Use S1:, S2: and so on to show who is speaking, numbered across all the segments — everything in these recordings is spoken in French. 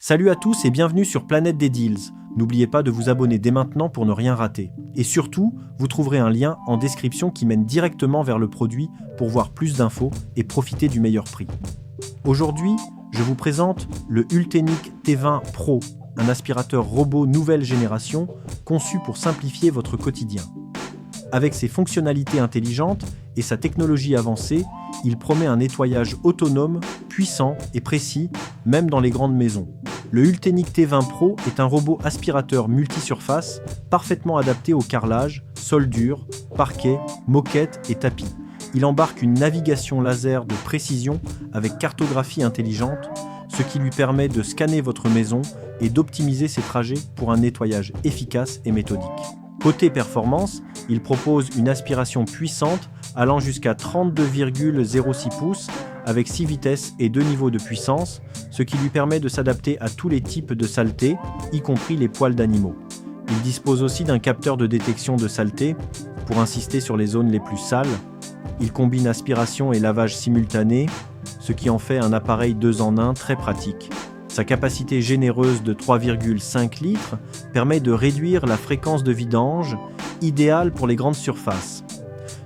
S1: Salut à tous et bienvenue sur Planète des Deals. N'oubliez pas de vous abonner dès maintenant pour ne rien rater. Et surtout, vous trouverez un lien en description qui mène directement vers le produit pour voir plus d'infos et profiter du meilleur prix. Aujourd'hui, je vous présente le Ultenic T20 Pro, un aspirateur robot nouvelle génération conçu pour simplifier votre quotidien. Avec ses fonctionnalités intelligentes et sa technologie avancée, il promet un nettoyage autonome, puissant et précis, même dans les grandes maisons. Le Ultenic T20 Pro est un robot aspirateur multisurface parfaitement adapté au carrelage, sol dur, parquet, moquette et tapis. Il embarque une navigation laser de précision avec cartographie intelligente, ce qui lui permet de scanner votre maison et d'optimiser ses trajets pour un nettoyage efficace et méthodique. Côté performance, il propose une aspiration puissante allant jusqu'à 32,06 pouces avec 6 vitesses et 2 niveaux de puissance, ce qui lui permet de s'adapter à tous les types de saleté, y compris les poils d'animaux. Il dispose aussi d'un capteur de détection de saleté pour insister sur les zones les plus sales. Il combine aspiration et lavage simultané, ce qui en fait un appareil 2 en 1 très pratique. Sa capacité généreuse de 3,5 litres permet de réduire la fréquence de vidange, idéale pour les grandes surfaces.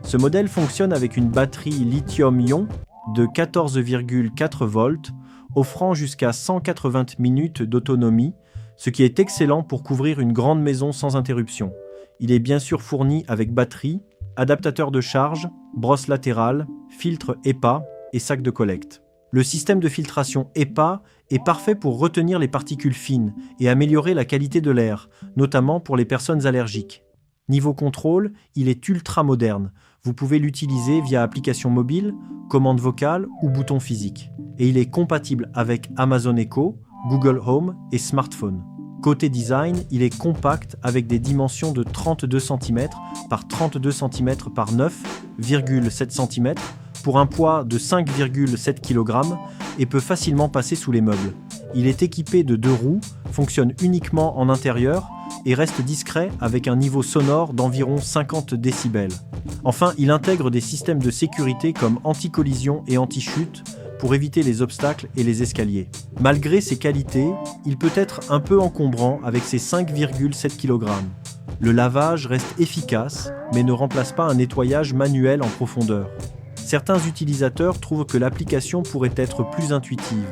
S1: Ce modèle fonctionne avec une batterie lithium-ion de 14,4 volts, offrant jusqu'à 180 minutes d'autonomie, ce qui est excellent pour couvrir une grande maison sans interruption. Il est bien sûr fourni avec batterie, adaptateur de charge, brosse latérale, filtre EPA et sac de collecte. Le système de filtration EPA est parfait pour retenir les particules fines et améliorer la qualité de l'air, notamment pour les personnes allergiques. Niveau contrôle, il est ultra moderne. Vous pouvez l'utiliser via application mobile, commande vocale ou bouton physique. Et il est compatible avec Amazon Echo, Google Home et smartphone. Côté design, il est compact avec des dimensions de 32 cm par 32 cm par 9,7 cm pour un poids de 5,7 kg et peut facilement passer sous les meubles. Il est équipé de 2 roues, fonctionne uniquement en intérieur et reste discret avec un niveau sonore d'environ 50 décibels. Enfin, il intègre des systèmes de sécurité comme anti-collision et anti-chute pour éviter les obstacles et les escaliers. Malgré ses qualités, il peut être un peu encombrant avec ses 5,7 kg. Le lavage reste efficace, mais ne remplace pas un nettoyage manuel en profondeur. Certains utilisateurs trouvent que l'application pourrait être plus intuitive.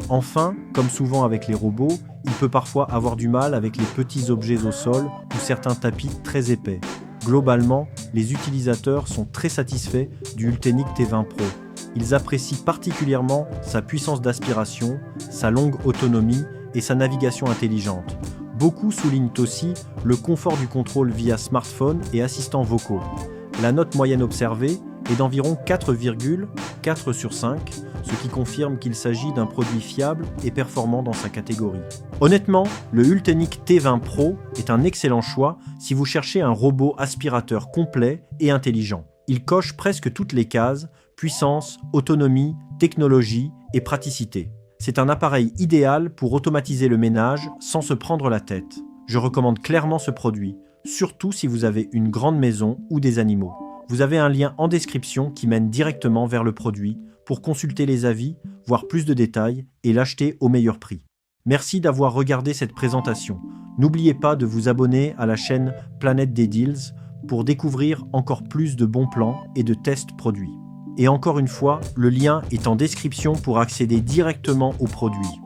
S1: Enfin, comme souvent avec les robots, il peut parfois avoir du mal avec les petits objets au sol ou certains tapis très épais. Globalement, les utilisateurs sont très satisfaits du Ultenic T20 Pro. Ils apprécient particulièrement sa puissance d'aspiration, sa longue autonomie et sa navigation intelligente. Beaucoup soulignent aussi le confort du contrôle via smartphone et assistants vocaux. La note moyenne observée est d'environ 4,4 sur 5, ce qui confirme qu'il s'agit d'un produit fiable et performant dans sa catégorie. Honnêtement, le Ultenic T20 Pro est un excellent choix si vous cherchez un robot aspirateur complet et intelligent. Il coche presque toutes les cases: puissance, autonomie, technologie et praticité. C'est un appareil idéal pour automatiser le ménage sans se prendre la tête. Je recommande clairement ce produit, surtout si vous avez une grande maison ou des animaux. Vous avez un lien en description qui mène directement vers le produit pour consulter les avis, voir plus de détails et l'acheter au meilleur prix. Merci d'avoir regardé cette présentation. N'oubliez pas de vous abonner à la chaîne Planète des Deals pour découvrir encore plus de bons plans et de tests produits. Et encore une fois, le lien est en description pour accéder directement au produit.